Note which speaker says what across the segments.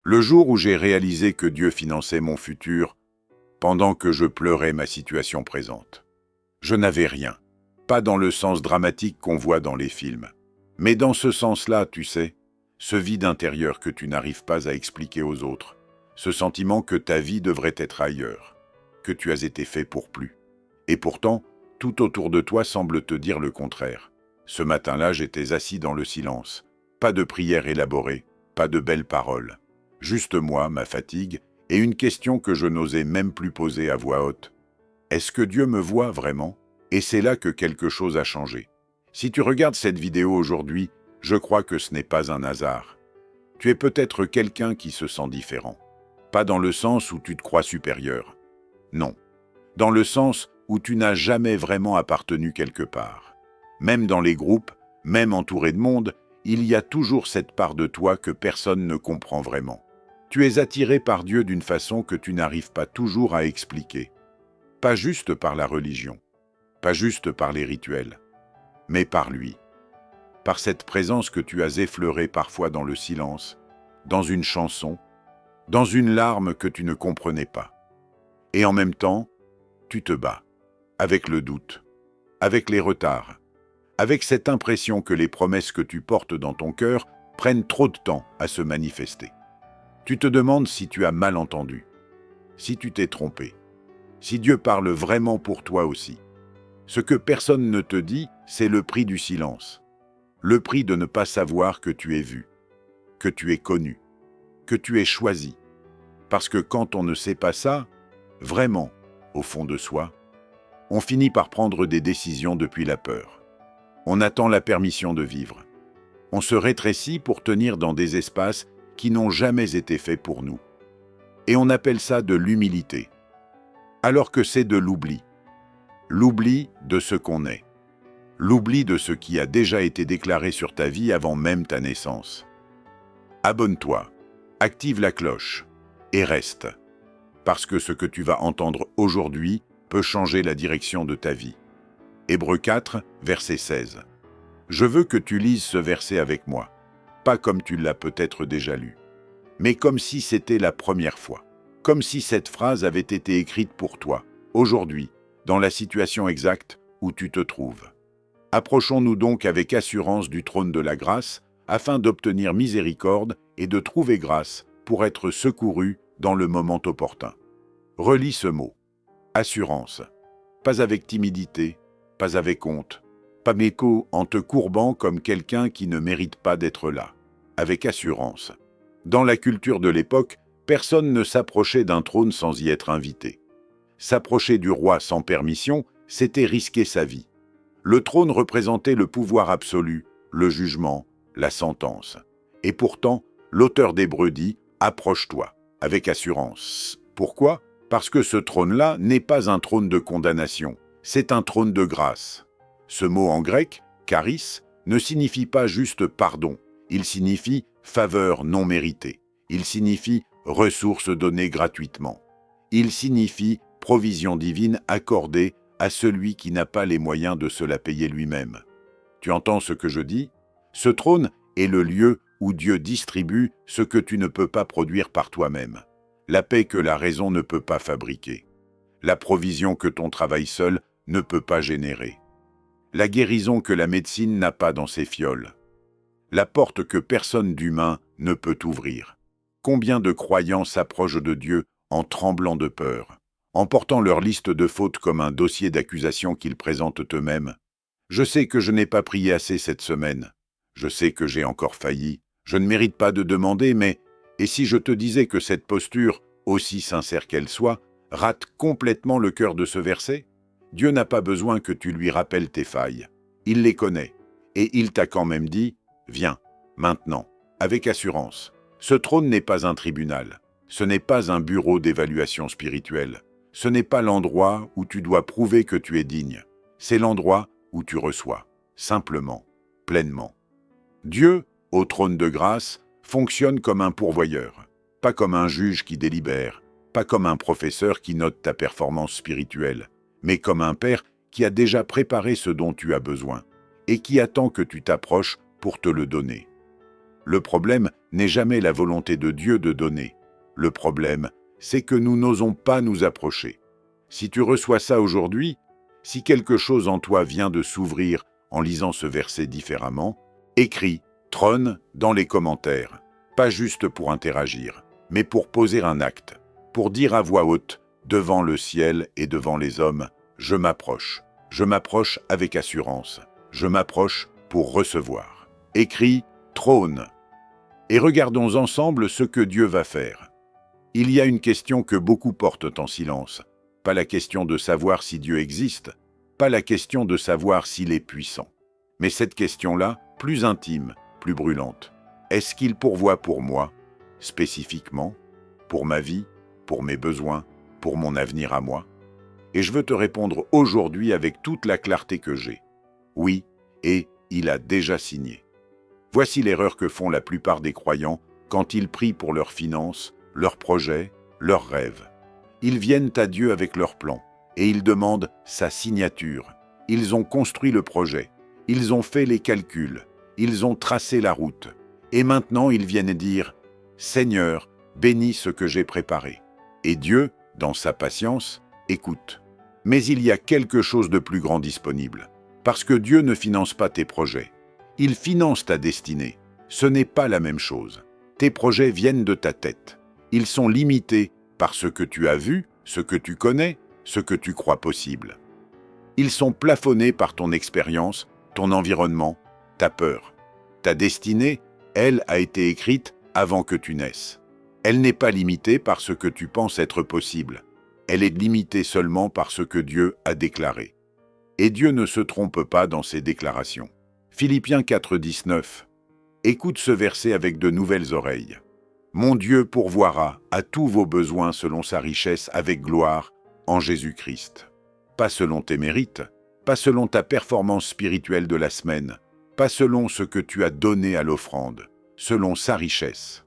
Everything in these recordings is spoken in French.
Speaker 1: Le jour où j'ai réalisé que Dieu finançait mon futur, pendant que je pleurais ma situation présente. Je n'avais rien, pas dans le sens dramatique qu'on voit dans les films, mais dans ce sens-là, tu sais, ce vide intérieur que tu n'arrives pas à expliquer aux autres, ce sentiment que ta vie devrait être ailleurs, que tu as été fait pour plus. Et pourtant, tout autour de toi semble te dire le contraire. Ce matin-là, j'étais assis dans le silence, pas de prière élaborée, pas de belles paroles. Juste moi, ma fatigue, et une question que je n'osais même plus poser à voix haute. Est-ce que Dieu me voit vraiment? Et c'est là que quelque chose a changé. Si tu regardes cette vidéo aujourd'hui, je crois que ce n'est pas un hasard. Tu es peut-être quelqu'un qui se sent différent. Pas dans le sens où tu te crois supérieur. Non. Dans le sens où tu n'as jamais vraiment appartenu quelque part. Même dans les groupes, même entouré de monde, il y a toujours cette part de toi que personne ne comprend vraiment. Tu es attiré par Dieu d'une façon que tu n'arrives pas toujours à expliquer. Pas juste par la religion, pas juste par les rituels, mais par lui. Par cette présence que tu as effleurée parfois dans le silence, dans une chanson, dans une larme que tu ne comprenais pas. Et en même temps, tu te bats, avec le doute, avec les retards, avec cette impression que les promesses que tu portes dans ton cœur prennent trop de temps à se manifester. Tu te demandes si tu as mal entendu, si tu t'es trompé, si Dieu parle vraiment pour toi aussi. Ce que personne ne te dit, c'est le prix du silence. Le prix de ne pas savoir que tu es vu, que tu es connu, que tu es choisi. Parce que quand on ne sait pas ça, vraiment, au fond de soi, on finit par prendre des décisions depuis la peur. On attend la permission de vivre. On se rétrécit pour tenir dans des espaces qui n'ont jamais été faits pour nous. Et on appelle ça de l'humilité. Alors que c'est de l'oubli. L'oubli de ce qu'on est. L'oubli de ce qui a déjà été déclaré sur ta vie avant même ta naissance. Abonne-toi, active la cloche et reste. Parce que ce que tu vas entendre aujourd'hui peut changer la direction de ta vie. Hébreux 4, verset 16. Je veux que tu lises ce verset avec moi. Pas comme tu l'as peut-être déjà lu, mais comme si c'était la première fois. Comme si cette phrase avait été écrite pour toi, aujourd'hui, dans la situation exacte où tu te trouves. Approchons-nous donc avec assurance du trône de la grâce, afin d'obtenir miséricorde et de trouver grâce pour être secouru dans le moment opportun. Relis ce mot. Assurance. Pas avec timidité, pas avec honte, pas méco en te courbant comme quelqu'un qui ne mérite pas d'être là. Avec assurance. Dans la culture de l'époque, personne ne s'approchait d'un trône sans y être invité. S'approcher du roi sans permission, c'était risquer sa vie. Le trône représentait le pouvoir absolu, le jugement, la sentence. Et pourtant, l'auteur d'Hébreux dit « Approche-toi » avec assurance. Pourquoi? Parce que ce trône-là n'est pas un trône de condamnation, c'est un trône de grâce. Ce mot en grec, charis, ne signifie pas juste pardon, il signifie faveur non méritée, il signifie ressources données gratuitement, il signifie provision divine accordée à celui qui n'a pas les moyens de se la payer lui-même. Tu entends ce que je dis? Ce trône est le lieu où Dieu distribue ce que tu ne peux pas produire par toi-même, la paix que la raison ne peut pas fabriquer, la provision que ton travail seul ne peut pas générer, la guérison que la médecine n'a pas dans ses fioles, la porte que personne d'humain ne peut ouvrir. Combien de croyants s'approchent de Dieu en tremblant de peur, en portant leur liste de fautes comme un dossier d'accusation qu'ils présentent eux-mêmes? Je sais que je n'ai pas prié assez cette semaine. Je sais que j'ai encore failli. Je ne mérite pas de demander, mais et si je te disais que cette posture, aussi sincère qu'elle soit, rate complètement le cœur de ce verset? Dieu n'a pas besoin que tu lui rappelles tes failles. Il les connaît. Et il t'a quand même dit « Viens, maintenant, avec assurance. » Ce trône n'est pas un tribunal. Ce n'est pas un bureau d'évaluation spirituelle. Ce n'est pas l'endroit où tu dois prouver que tu es digne. C'est l'endroit où tu reçois, simplement, pleinement. Dieu, au trône de grâce, fonctionne comme un pourvoyeur, pas comme un juge qui délibère, pas comme un professeur qui note ta performance spirituelle, mais comme un père qui a déjà préparé ce dont tu as besoin et qui attend que tu t'approches pour te le donner. Le problème, n'est jamais la volonté de Dieu de donner. Le problème, c'est que nous n'osons pas nous approcher. Si tu reçois ça aujourd'hui, si quelque chose en toi vient de s'ouvrir en lisant ce verset différemment, écris « trône » dans les commentaires, pas juste pour interagir, mais pour poser un acte, pour dire à voix haute, devant le ciel et devant les hommes, je m'approche avec assurance, je m'approche pour recevoir. Écris « trône » et regardons ensemble ce que Dieu va faire. Il y a une question que beaucoup portent en silence, pas la question de savoir si Dieu existe, pas la question de savoir s'il est puissant. Mais cette question-là, plus intime, plus brûlante. Est-ce qu'il pourvoit pour moi, spécifiquement, pour ma vie, pour mes besoins, pour mon avenir à moi? Et je veux te répondre aujourd'hui avec toute la clarté que j'ai. Oui, et il a déjà signé. Voici l'erreur que font la plupart des croyants quand ils prient pour leurs finances, leurs projets, leurs rêves. Ils viennent à Dieu avec leurs plans et ils demandent sa signature. Ils ont construit le projet, ils ont fait les calculs, ils ont tracé la route. Et maintenant ils viennent dire « Seigneur, bénis ce que j'ai préparé ». Et Dieu, dans sa patience, écoute. Mais il y a quelque chose de plus grand disponible. Parce que Dieu ne finance pas tes projets. Il finance ta destinée. Ce n'est pas la même chose. Tes projets viennent de ta tête. Ils sont limités par ce que tu as vu, ce que tu connais, ce que tu crois possible. Ils sont plafonnés par ton expérience, ton environnement, ta peur. Ta destinée, elle, a été écrite avant que tu naisses. Elle n'est pas limitée par ce que tu penses être possible. Elle est limitée seulement par ce que Dieu a déclaré. Et Dieu ne se trompe pas dans ses déclarations. Philippiens 4, 19. Écoute ce verset avec de nouvelles oreilles. Mon Dieu pourvoira à tous vos besoins selon sa richesse avec gloire en Jésus-Christ. Pas selon tes mérites, pas selon ta performance spirituelle de la semaine, pas selon ce que tu as donné à l'offrande, selon sa richesse.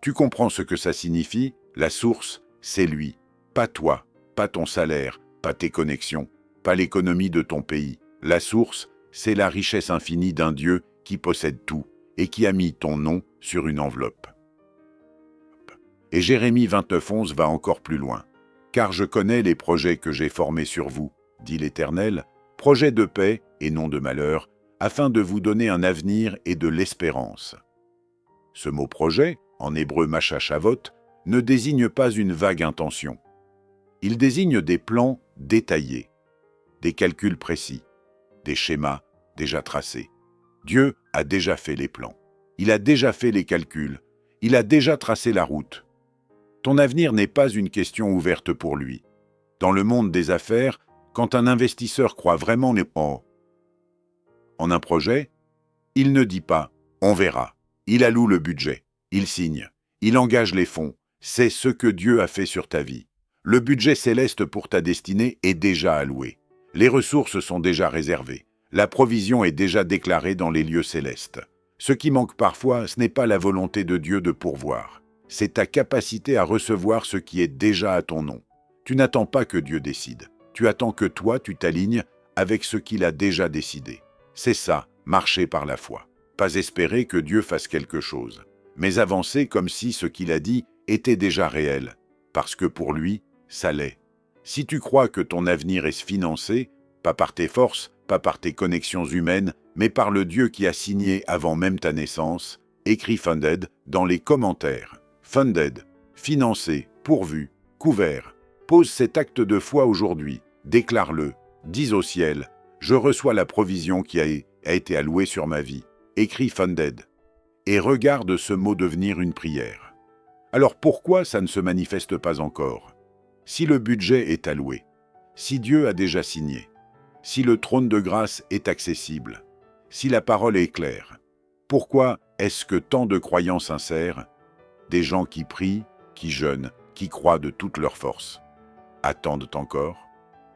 Speaker 1: Tu comprends ce que ça signifie? La source, c'est lui. Pas toi, pas ton salaire, pas tes connexions, pas l'économie de ton pays. La source, c'est la richesse infinie d'un Dieu qui possède tout et qui a mis ton nom sur une enveloppe. Et Jérémie 29,11 va encore plus loin. « Car je connais les projets que j'ai formés sur vous, dit l'Éternel, projets de paix et non de malheur, afin de vous donner un avenir et de l'espérance. » Ce mot « projet », en hébreu machachavot, ne désigne pas une vague intention. Il désigne des plans détaillés, des calculs précis, des schémas déjà tracés. Dieu a déjà fait les plans. Il a déjà fait les calculs. Il a déjà tracé la route. Ton avenir n'est pas une question ouverte pour lui. Dans le monde des affaires, quand un investisseur croit vraiment en un projet, il ne dit pas « on verra ». Il alloue le budget, il signe, il engage les fonds. C'est ce que Dieu a fait sur ta vie. Le budget céleste pour ta destinée est déjà alloué. Les ressources sont déjà réservées. La provision est déjà déclarée dans les lieux célestes. Ce qui manque parfois, ce n'est pas la volonté de Dieu de pourvoir. C'est ta capacité à recevoir ce qui est déjà à ton nom. Tu n'attends pas que Dieu décide. Tu attends que toi, tu t'alignes avec ce qu'il a déjà décidé. C'est ça, marcher par la foi. Pas espérer que Dieu fasse quelque chose, mais avancer comme si ce qu'il a dit était déjà réel, parce que pour lui, ça l'est. Si tu crois que ton avenir est financé, pas par tes forces, pas par tes connexions humaines, mais par le Dieu qui a signé avant même ta naissance, écris Funded dans les commentaires. Funded, financé, pourvu, couvert. Pose cet acte de foi aujourd'hui, déclare-le, dis au ciel, je reçois la provision qui a été allouée sur ma vie. Écris Funded. Et regarde ce mot devenir une prière. Alors pourquoi ça ne se manifeste pas encore? Si le budget est alloué, si Dieu a déjà signé, si le trône de grâce est accessible, si la parole est claire, pourquoi est-ce que tant de croyants sincères, des gens qui prient, qui jeûnent, qui croient de toute leur force, attendent encore?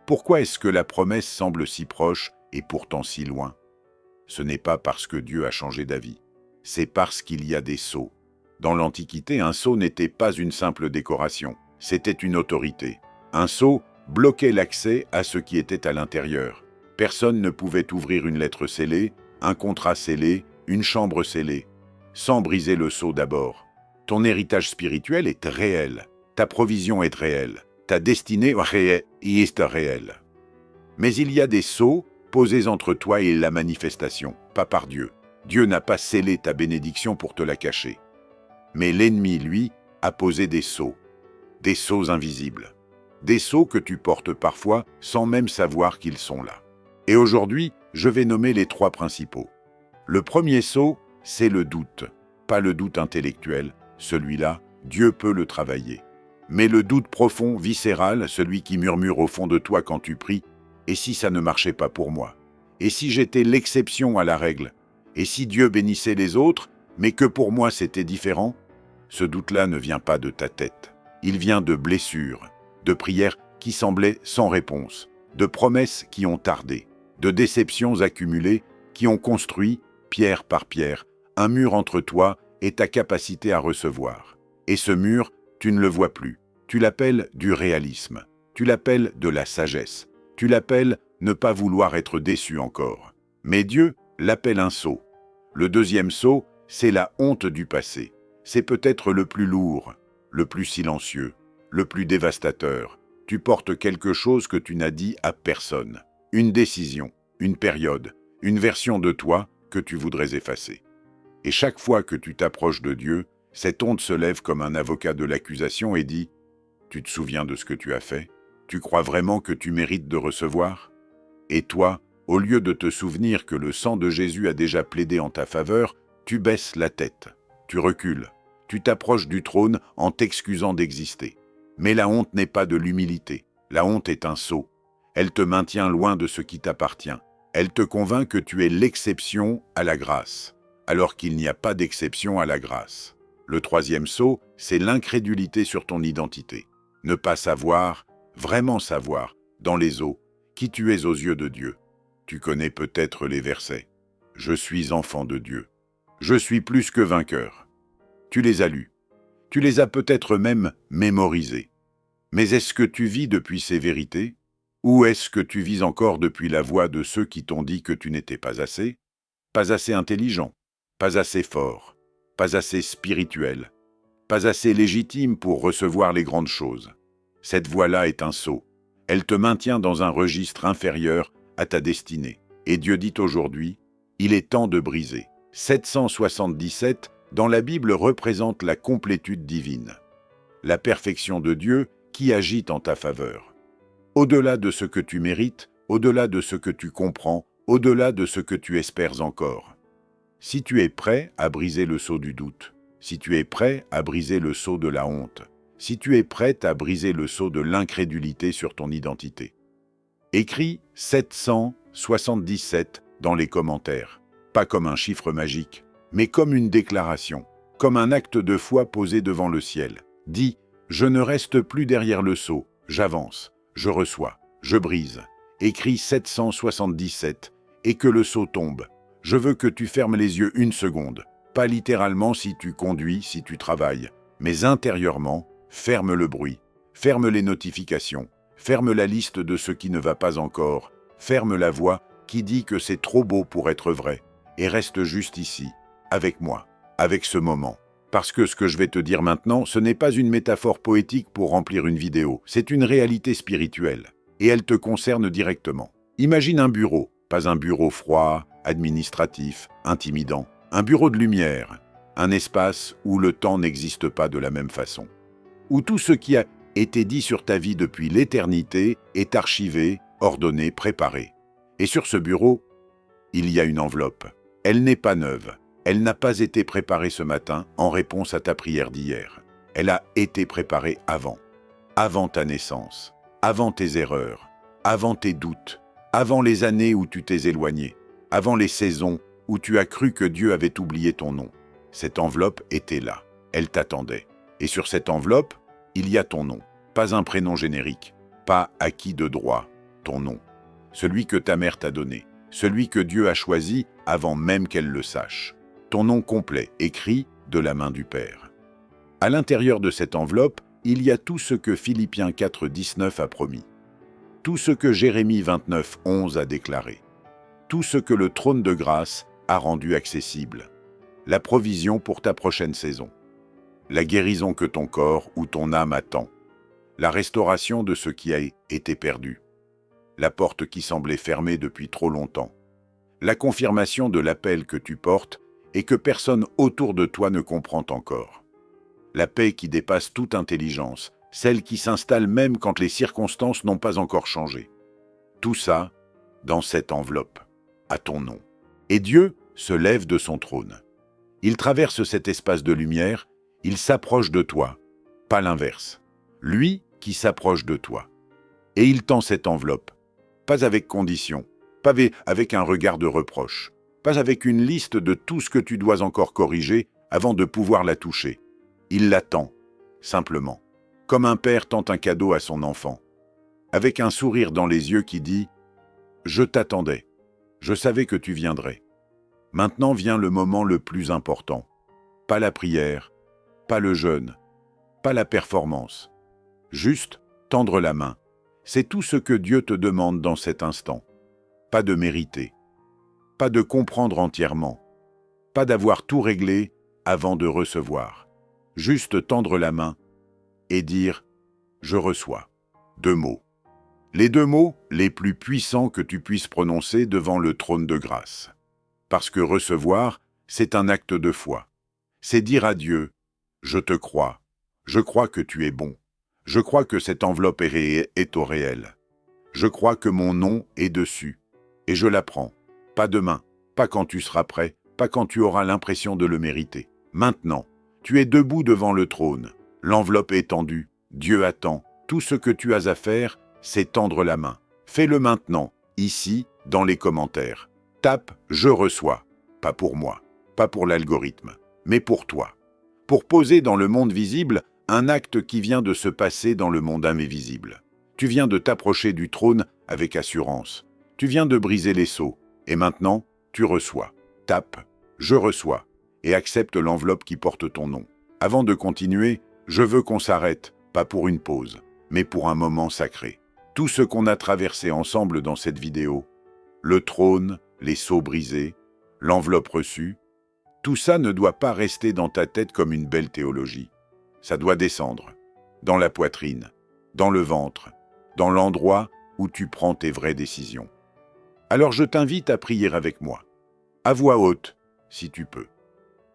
Speaker 1: Pourquoi est-ce que la promesse semble si proche et pourtant si loin? Ce n'est pas parce que Dieu a changé d'avis, c'est parce qu'il y a des sceaux. Dans l'Antiquité, un sceau n'était pas une simple décoration, c'était une autorité. Un sceau bloquait l'accès à ce qui était à l'intérieur. Personne ne pouvait ouvrir une lettre scellée, un contrat scellé, une chambre scellée. sans briser le sceau d'abord. Ton héritage spirituel est réel, ta provision est réelle, ta destinée est réelle. Mais il y a des sceaux posés entre toi et la manifestation, pas par Dieu. Dieu n'a pas scellé ta bénédiction pour te la cacher. Mais l'ennemi, lui, a posé des sceaux invisibles. Des sceaux que tu portes parfois sans même savoir qu'ils sont là. Et aujourd'hui, je vais nommer les 3 principaux. Le premier sceau, c'est le doute. Pas le doute intellectuel, celui-là, Dieu peut le travailler. Mais le doute profond, viscéral, celui qui murmure au fond de toi quand tu pries, « Et si ça ne marchait pas pour moi? Et si j'étais l'exception à la règle? Et si Dieu bénissait les autres, mais que pour moi c'était différent ?» Ce doute-là ne vient pas de ta tête. Il vient de blessures, de prières qui semblaient sans réponse, de promesses qui ont tardé, de déceptions accumulées qui ont construit, pierre par pierre, un mur entre toi et ta capacité à recevoir. Et ce mur, tu ne le vois plus. Tu l'appelles du réalisme. Tu l'appelles de la sagesse. Tu l'appelles ne pas vouloir être déçu encore. Mais Dieu l'appelle un sceau. Le deuxième sceau, c'est la honte du passé. C'est peut-être le plus lourd, le plus silencieux, le plus dévastateur. Tu portes quelque chose que tu n'as dit à personne. Une décision, une période, une version de toi que tu voudrais effacer. Et chaque fois que tu t'approches de Dieu, cette honte se lève comme un avocat de l'accusation et dit « Tu te souviens de ce que tu as fait? Tu crois vraiment que tu mérites de recevoir ?» Et toi, au lieu de te souvenir que le sang de Jésus a déjà plaidé en ta faveur, tu baisses la tête, tu recules, tu t'approches du trône en t'excusant d'exister. Mais la honte n'est pas de l'humilité, la honte est un sceau. Elle te maintient loin de ce qui t'appartient. Elle te convainc que tu es l'exception à la grâce, alors qu'il n'y a pas d'exception à la grâce. Le troisième sceau, c'est l'incrédulité sur ton identité. Ne pas savoir, vraiment savoir, dans les eaux, qui tu es aux yeux de Dieu. Tu connais peut-être les versets. « Je suis enfant de Dieu. Je suis plus que vainqueur. » Tu les as lus. Tu les as peut-être même mémorisés. Mais est-ce que tu vis depuis ces vérités? Ou est-ce que tu vis encore depuis la voix de ceux qui t'ont dit que tu n'étais pas assez intelligent, pas assez fort, pas assez spirituel, pas assez légitime pour recevoir les grandes choses? Cette voix-là est un sceau. Elle te maintient dans un registre inférieur à ta destinée. Et Dieu dit aujourd'hui, il est temps de briser. 777 dans la Bible représente la complétude divine, la perfection de Dieu qui agit en ta faveur. Au-delà de ce que tu mérites, au-delà de ce que tu comprends, au-delà de ce que tu espères encore. Si tu es prêt à briser le sceau du doute, si tu es prêt à briser le sceau de la honte, si tu es prête à briser le sceau de l'incrédulité sur ton identité, écris 777 dans les commentaires, pas comme un chiffre magique, mais comme une déclaration, comme un acte de foi posé devant le ciel. Dis, je ne reste plus derrière le sceau, j'avance, je reçois, je brise. Écris 777 et que le sceau tombe. Je veux que tu fermes les yeux une seconde, pas littéralement si tu conduis, si tu travailles, mais intérieurement, ferme le bruit, ferme les notifications, ferme la liste de ce qui ne va pas encore, ferme la voix qui dit que c'est trop beau pour être vrai, et reste juste ici, avec moi, avec ce moment. Parce que ce que je vais te dire maintenant, ce n'est pas une métaphore poétique pour remplir une vidéo, c'est une réalité spirituelle, et elle te concerne directement. Imagine un bureau, pas un bureau froid, administratif, intimidant, un bureau de lumière, un espace où le temps n'existe pas de la même façon, où tout ce qui a été dit sur ta vie depuis l'éternité est archivé, ordonné, préparé. Et sur ce bureau, il y a une enveloppe. Elle n'est pas neuve. Elle n'a pas été préparée ce matin en réponse à ta prière d'hier. Elle a été préparée avant ta naissance, avant tes erreurs, avant tes doutes, avant les années où tu t'es éloigné, avant les saisons où tu as cru que Dieu avait oublié ton nom. Cette enveloppe était là, elle t'attendait. Et sur cette enveloppe, il y a ton nom, pas un prénom générique, pas acquis de droit, ton nom. Celui que ta mère t'a donné, celui que Dieu a choisi avant même qu'elle le sache. Ton nom complet, écrit de la main du Père. À l'intérieur de cette enveloppe, il y a tout ce que Philippiens 4,19 a promis. Tout ce que Jérémie 29,11 a déclaré. Tout ce que le trône de grâce a rendu accessible. la provision pour ta prochaine saison, la guérison que ton corps ou ton âme attend, la restauration de ce qui a été perdu, la porte qui semblait fermée depuis trop longtemps, la confirmation de l'appel que tu portes et que personne autour de toi ne comprend encore, la paix qui dépasse toute intelligence, celle qui s'installe même quand les circonstances n'ont pas encore changé. Tout ça dans cette enveloppe, à ton nom. Et Dieu se lève de son trône. Il traverse cet espace de lumière, il s'approche de toi, pas l'inverse. Lui qui s'approche de toi. Et il tend cette enveloppe, pas avec condition, pas avec un regard de reproche, pas avec une liste de tout ce que tu dois encore corriger avant de pouvoir la toucher. Il l'attend, simplement, comme un père tend un cadeau à son enfant, avec un sourire dans les yeux qui dit « Je t'attendais, je savais que tu viendrais. Maintenant vient le moment le plus important. Pas la prière, pas le jeûne, pas la performance. Juste tendre la main. C'est tout ce que Dieu te demande dans cet instant. Pas de mériter, pas de comprendre entièrement, pas d'avoir tout réglé avant de recevoir. Juste tendre la main et dire « Je reçois ». 2 mots. Les 2 mots les plus puissants que tu puisses prononcer devant le trône de grâce. Parce que recevoir, c'est un acte de foi. C'est dire à Dieu « Je te crois, je crois que tu es bon, je crois que cette enveloppe est au réel, je crois que mon nom est dessus, et je la prends, pas demain, pas quand tu seras prêt, pas quand tu auras l'impression de le mériter. Maintenant, tu es debout devant le trône, l'enveloppe est tendue, Dieu attend, tout ce que tu as à faire, c'est tendre la main. Fais-le maintenant, ici, dans les commentaires. Tape « Je reçois », pas pour moi, pas pour l'algorithme, mais pour toi. Pour poser dans le monde visible un acte qui vient de se passer dans le monde invisible. Tu viens de t'approcher du trône avec assurance. Tu viens de briser les sceaux, et maintenant, tu reçois. Tape « Je reçois » et accepte l'enveloppe qui porte ton nom. Avant de continuer, je veux qu'on s'arrête, pas pour une pause, mais pour un moment sacré. Tout ce qu'on a traversé ensemble dans cette vidéo, le trône, les sceaux brisés, l'enveloppe reçue, tout ça ne doit pas rester dans ta tête comme une belle théologie. Ça doit descendre, dans la poitrine, dans le ventre, dans l'endroit où tu prends tes vraies décisions. Alors je t'invite à prier avec moi, à voix haute, si tu peux,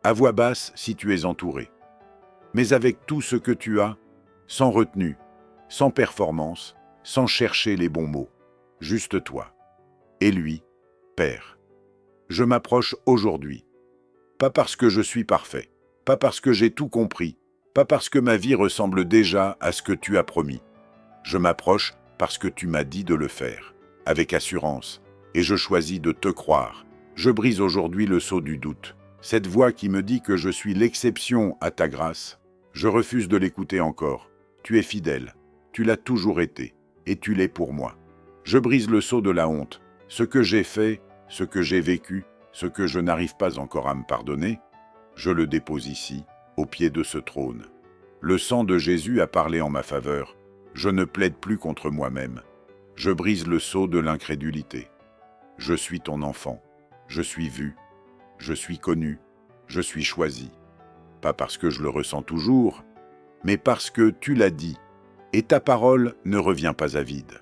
Speaker 1: à voix basse si tu es entouré, mais avec tout ce que tu as, sans retenue, sans performance, sans chercher les bons mots, juste toi. Et lui, Père. Je m'approche aujourd'hui, pas parce que je suis parfait, pas parce que j'ai tout compris, pas parce que ma vie ressemble déjà à ce que tu as promis. Je m'approche parce que tu m'as dit de le faire, avec assurance, et je choisis de te croire. Je brise aujourd'hui le sceau du doute. Cette voix qui me dit que je suis l'exception à ta grâce, je refuse de l'écouter encore. Tu es fidèle, tu l'as toujours été, et tu l'es pour moi. Je brise le sceau de la honte. Ce que j'ai fait, ce que j'ai vécu, ce que je n'arrive pas encore à me pardonner, je le dépose ici, au pied de ce trône. Le sang de Jésus a parlé en ma faveur. Je ne plaide plus contre moi-même. Je brise le sceau de l'incrédulité. Je suis ton enfant. Je suis vu. Je suis connu. Je suis choisi. Pas parce que je le ressens toujours, mais parce que tu l'as dit, et ta parole ne revient pas à vide.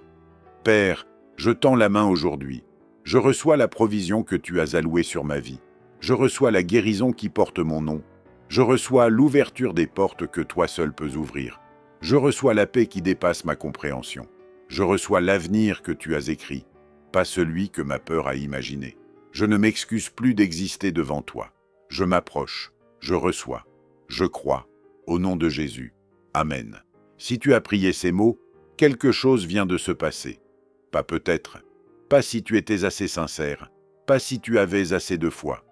Speaker 1: Père, je tends la main aujourd'hui. Je reçois la provision que tu as allouée sur ma vie. Je reçois la guérison qui porte mon nom. Je reçois l'ouverture des portes que toi seul peux ouvrir. Je reçois la paix qui dépasse ma compréhension. Je reçois l'avenir que tu as écrit, pas celui que ma peur a imaginé. Je ne m'excuse plus d'exister devant toi. Je m'approche, je reçois, je crois, au nom de Jésus. Amen. Si tu as prié ces mots, quelque chose vient de se passer. Pas peut-être, pas si tu étais assez sincère, pas si tu avais assez de foi.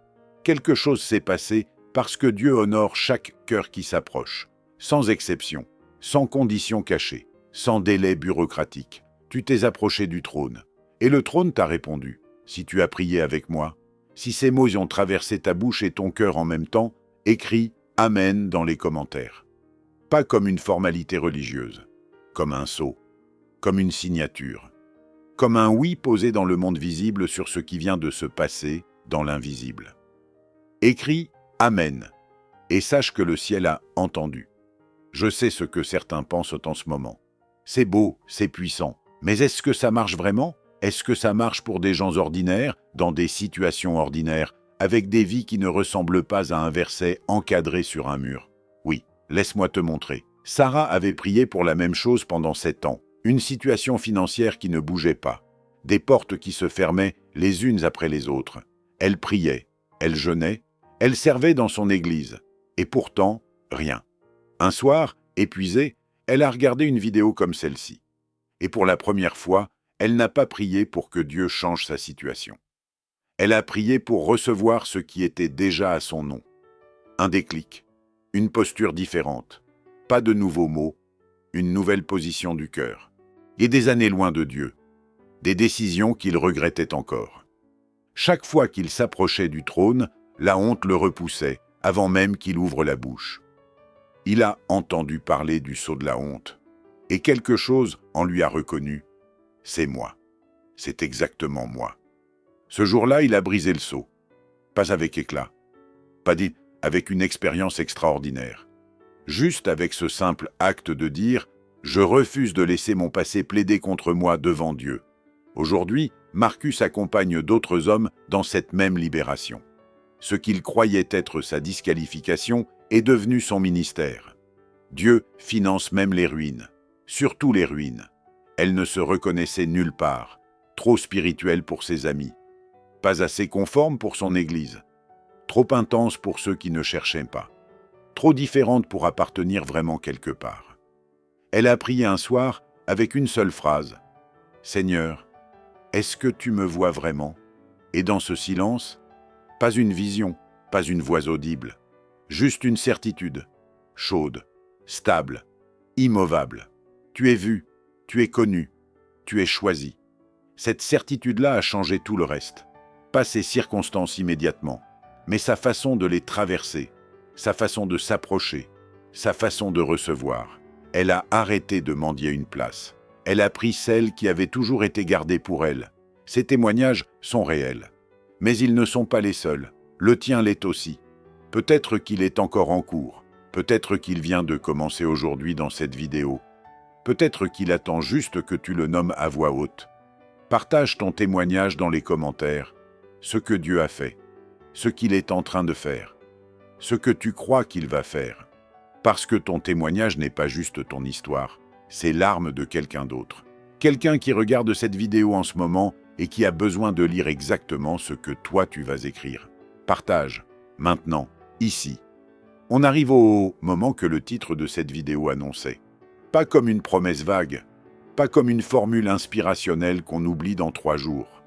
Speaker 1: Quelque chose s'est passé parce que Dieu honore chaque cœur qui s'approche, sans exception, sans condition cachée, sans délai bureaucratique. Tu t'es approché du trône, et le trône t'a répondu. Si tu as prié avec moi, si ces mots ont traversé ta bouche et ton cœur en même temps, écris « Amen » dans les commentaires. Pas comme une formalité religieuse, comme un sceau, comme une signature, comme un oui posé dans le monde visible sur ce qui vient de se passer dans l'invisible. Écris Amen. Et sache que le ciel a entendu. Je sais ce que certains pensent en ce moment. C'est beau, c'est puissant. Mais est-ce que ça marche vraiment? Est-ce que ça marche pour des gens ordinaires, dans des situations ordinaires, avec des vies qui ne ressemblent pas à un verset encadré sur un mur? Oui, laisse-moi te montrer. Sarah avait prié pour la même chose pendant 7 ans. Une situation financière qui ne bougeait pas. Des portes qui se fermaient les unes après les autres. Elle priait, elle jeûnait, elle servait dans son église. Et pourtant, rien. Un soir, épuisée, elle a regardé une vidéo comme celle-ci. Et pour la première fois, elle n'a pas prié pour que Dieu change sa situation. Elle a prié pour recevoir ce qui était déjà à son nom. Un déclic, une posture différente, pas de nouveaux mots, une nouvelle position du cœur. Et des années loin de Dieu, des décisions qu'il regrettait encore. Chaque fois qu'il s'approchait du trône, la honte le repoussait, avant même qu'il ouvre la bouche. Il a entendu parler du sceau de la honte, et quelque chose en lui a reconnu. C'est moi. C'est exactement moi. Ce jour-là, il a brisé le sceau. Pas avec éclat. Pas dit avec une expérience extraordinaire. Juste avec ce simple acte de dire « Je refuse de laisser mon passé plaider contre moi devant Dieu ». Aujourd'hui, Marcus accompagne d'autres hommes dans cette même libération. Ce qu'il croyait être sa disqualification est devenu son ministère. Dieu finance même les ruines, surtout les ruines. Elle ne se reconnaissait nulle part, trop spirituelle pour ses amis, pas assez conforme pour son Église, trop intense pour ceux qui ne cherchaient pas, trop différente pour appartenir vraiment quelque part. Elle a prié un soir avec une seule phrase « Seigneur, est-ce que tu me vois vraiment ?» Et dans ce silence, pas une vision, pas une voix audible, juste une certitude, chaude, stable, immovable. Tu es vu, tu es connu, tu es choisi. Cette certitude-là a changé tout le reste. Pas ses circonstances immédiatement, mais sa façon de les traverser, sa façon de s'approcher, sa façon de recevoir. Elle a arrêté de mendier une place. Elle a pris celle qui avait toujours été gardée pour elle. Ces témoignages sont réels. Mais ils ne sont pas les seuls. Le tien l'est aussi. Peut-être qu'il est encore en cours. Peut-être qu'il vient de commencer aujourd'hui dans cette vidéo. Peut-être qu'il attend juste que tu le nommes à voix haute. Partage ton témoignage dans les commentaires. Ce que Dieu a fait. Ce qu'il est en train de faire. Ce que tu crois qu'il va faire. Parce que ton témoignage n'est pas juste ton histoire. C'est l'arme de quelqu'un d'autre. Quelqu'un qui regarde cette vidéo en ce moment et qui a besoin de lire exactement ce que toi tu vas écrire. Partage, maintenant, ici. On arrive au moment que le titre de cette vidéo annonçait. Pas comme une promesse vague, pas comme une formule inspirationnelle qu'on oublie dans 3 jours,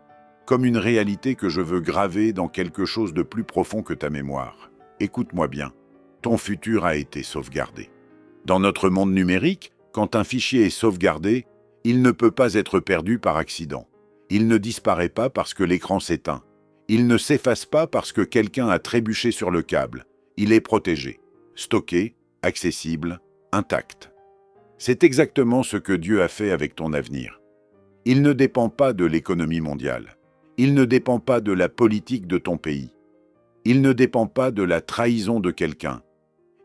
Speaker 1: comme une réalité que je veux graver dans quelque chose de plus profond que ta mémoire. Écoute-moi bien, ton futur a été sauvegardé. Dans notre monde numérique, quand un fichier est sauvegardé, il ne peut pas être perdu par accident. Il ne disparaît pas parce que l'écran s'éteint. Il ne s'efface pas parce que quelqu'un a trébuché sur le câble. Il est protégé, stocké, accessible, intact. C'est exactement ce que Dieu a fait avec ton avenir. Il ne dépend pas de l'économie mondiale. Il ne dépend pas de la politique de ton pays. Il ne dépend pas de la trahison de quelqu'un.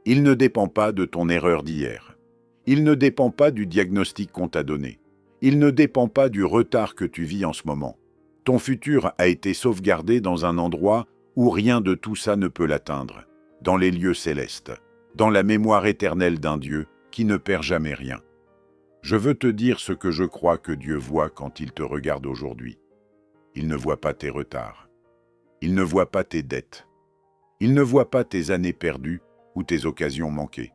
Speaker 1: Il ne dépend pas de ton erreur d'hier. Il ne dépend pas du diagnostic qu'on t'a donné. Il ne dépend pas du retard que tu vis en ce moment. Ton futur a été sauvegardé dans un endroit où rien de tout ça ne peut l'atteindre, dans les lieux célestes, dans la mémoire éternelle d'un Dieu qui ne perd jamais rien. Je veux te dire ce que je crois que Dieu voit quand il te regarde aujourd'hui. Il ne voit pas tes retards. Il ne voit pas tes dettes. Il ne voit pas tes années perdues ou tes occasions manquées.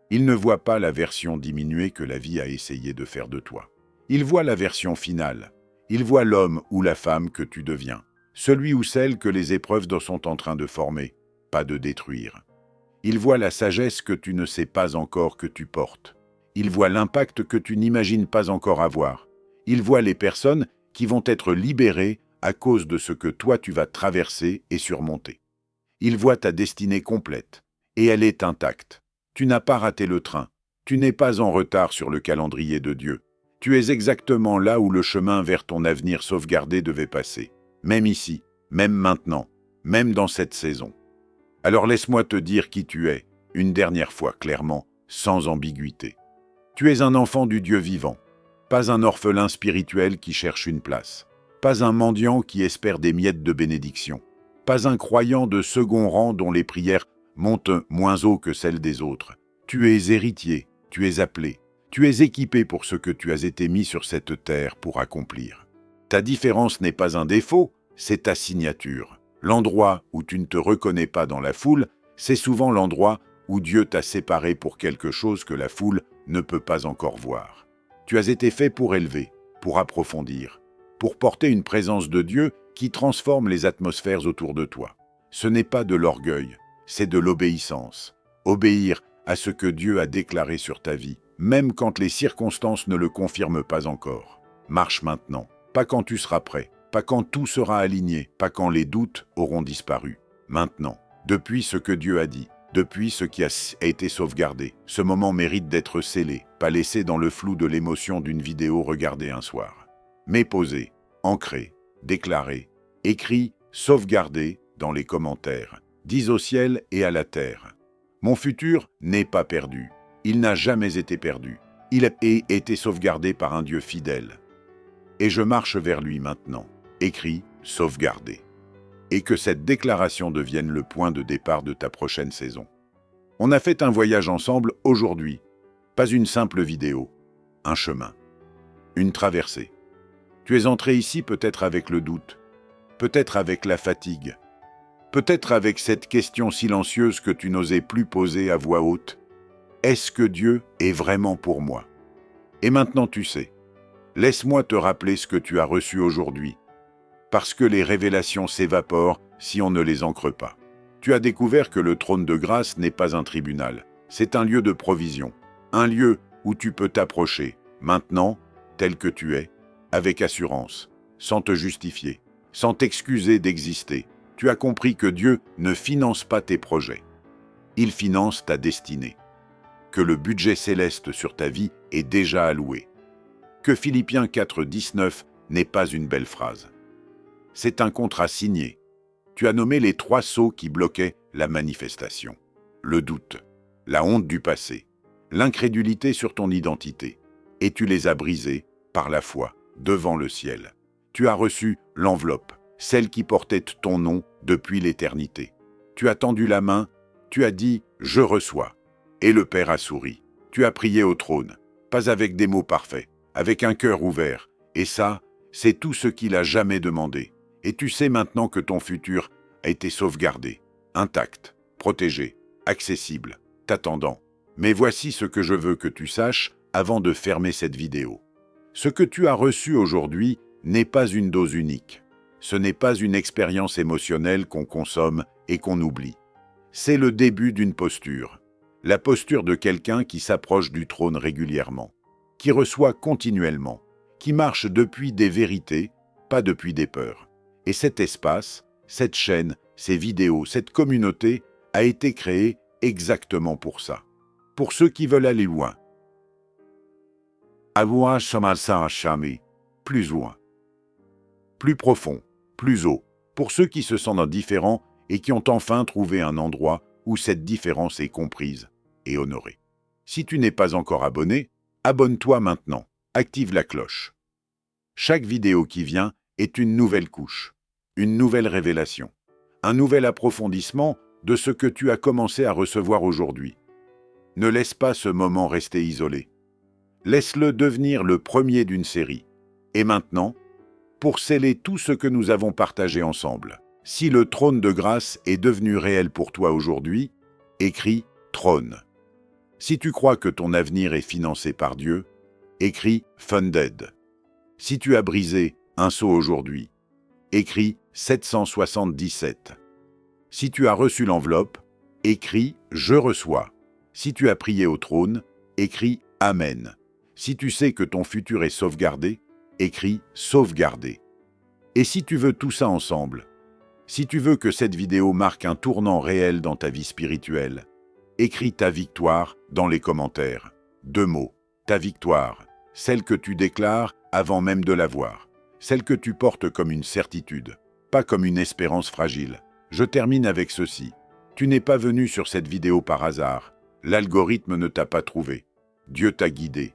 Speaker 1: Il ne voit pas la version diminuée que la vie a essayé de faire de toi. Il voit la version finale. Il voit l'homme ou la femme que tu deviens, celui ou celle que les épreuves sont en train de former, pas de détruire. Il voit la sagesse que tu ne sais pas encore que tu portes. Il voit l'impact que tu n'imagines pas encore avoir. Il voit les personnes qui vont être libérées à cause de ce que toi tu vas traverser et surmonter. Il voit ta destinée complète, et elle est intacte. Tu n'as pas raté le train. Tu n'es pas en retard sur le calendrier de Dieu. Tu es exactement là où le chemin vers ton avenir sauvegardé devait passer. Même ici, même maintenant, même dans cette saison. Alors laisse-moi te dire qui tu es, une dernière fois clairement, sans ambiguïté. Tu es un enfant du Dieu vivant, pas un orphelin spirituel qui cherche une place, pas un mendiant qui espère des miettes de bénédiction, pas un croyant de second rang dont les prières montent moins haut que celles des autres. Tu es héritier, tu es appelé, tu es équipé pour ce que tu as été mis sur cette terre pour accomplir. Ta différence n'est pas un défaut, c'est ta signature. L'endroit où tu ne te reconnais pas dans la foule, c'est souvent l'endroit où Dieu t'a séparé pour quelque chose que la foule ne peut pas encore voir. Tu as été fait pour élever, pour approfondir, pour porter une présence de Dieu qui transforme les atmosphères autour de toi. Ce n'est pas de l'orgueil, c'est de l'obéissance. Obéir à ce que Dieu a déclaré sur ta vie, même quand les circonstances ne le confirment pas encore. Marche maintenant, pas quand tu seras prêt, pas quand tout sera aligné, pas quand les doutes auront disparu. Maintenant, depuis ce que Dieu a dit, depuis ce qui a été sauvegardé, ce moment mérite d'être scellé, pas laissé dans le flou de l'émotion d'une vidéo regardée un soir. Mais posé, ancré, déclaré, écrit, sauvegardé dans les commentaires. Dis au ciel et à la terre. Mon futur n'est pas perdu. Il n'a jamais été perdu. Il a été sauvegardé par un Dieu fidèle. Et je marche vers lui maintenant. Écrit, sauvegardé. Et que cette déclaration devienne le point de départ de ta prochaine saison. On a fait un voyage ensemble aujourd'hui. Pas une simple vidéo. Un chemin. Une traversée. Tu es entré ici peut-être avec le doute. Peut-être avec la fatigue. Peut-être avec cette question silencieuse que tu n'osais plus poser à voix haute. Est-ce que Dieu est vraiment pour moi? Et maintenant tu sais. Laisse-moi te rappeler ce que tu as reçu aujourd'hui. Parce que les révélations s'évaporent si on ne les ancre pas. Tu as découvert que le trône de grâce n'est pas un tribunal. C'est un lieu de provision. Un lieu où tu peux t'approcher, maintenant, tel que tu es, avec assurance, sans te justifier, sans t'excuser d'exister. Tu as compris que Dieu ne finance pas tes projets. Il finance ta destinée. Que le budget céleste sur ta vie est déjà alloué. Que Philippiens 4,19 n'est pas une belle phrase. C'est un contrat signé. Tu as nommé les 3 sceaux qui bloquaient la manifestation. Le doute, la honte du passé, l'incrédulité sur ton identité. Et tu les as brisés par la foi devant le ciel. Tu as reçu l'enveloppe, celle qui portait ton nom depuis l'éternité. Tu as tendu la main, tu as dit « Je reçois ». Et le Père a souri. Tu as prié au trône, pas avec des mots parfaits, avec un cœur ouvert. Et ça, c'est tout ce qu'il a jamais demandé. Et tu sais maintenant que ton futur a été sauvegardé, intact, protégé, accessible, t'attendant. Mais voici ce que je veux que tu saches avant de fermer cette vidéo. Ce que tu as reçu aujourd'hui n'est pas une dose unique. Ce n'est pas une expérience émotionnelle qu'on consomme et qu'on oublie. C'est le début d'une posture. La posture de quelqu'un qui s'approche du trône régulièrement, qui reçoit continuellement, qui marche depuis des vérités, pas depuis des peurs. Et cet espace, cette chaîne, ces vidéos, cette communauté a été créée exactement pour ça. Pour ceux qui veulent aller loin. Plus loin. Plus profond, plus haut. Pour ceux qui se sentent indifférents et qui ont enfin trouvé un endroit où cette différence est comprise et honorée. Si tu n'es pas encore abonné, abonne-toi maintenant. Active la cloche. Chaque vidéo qui vient est une nouvelle couche, une nouvelle révélation, un nouvel approfondissement de ce que tu as commencé à recevoir aujourd'hui. Ne laisse pas ce moment rester isolé. Laisse-le devenir le premier d'une série. Et maintenant, pour sceller tout ce que nous avons partagé ensemble, si le trône de grâce est devenu réel pour toi aujourd'hui, écris « trône ». Si tu crois que ton avenir est financé par Dieu, écris « funded ». Si tu as brisé un sceau aujourd'hui, écris 777. Si tu as reçu l'enveloppe, écris « Je reçois ». Si tu as prié au trône, écris « Amen ». Si tu sais que ton futur est sauvegardé, écris « Sauvegardé ». Et si tu veux tout ça ensemble, si tu veux que cette vidéo marque un tournant réel dans ta vie spirituelle, écris ta victoire dans les commentaires. 2 mots, ta victoire, celle que tu déclares avant même de la voir, celle que tu portes comme une certitude, pas comme une espérance fragile. Je termine avec ceci. Tu n'es pas venu sur cette vidéo par hasard. L'algorithme ne t'a pas trouvé. Dieu t'a guidé.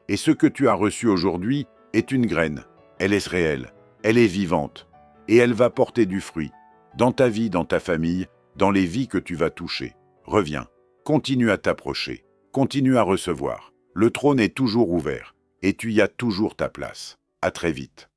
Speaker 1: Et ce que tu as reçu aujourd'hui est une graine. Elle est réelle, elle est vivante. Et elle va porter du fruit. Dans ta vie, dans ta famille, dans les vies que tu vas toucher. Reviens. Continue à t'approcher. Continue à recevoir. Le trône est toujours ouvert. Et tu y as toujours ta place. À très vite.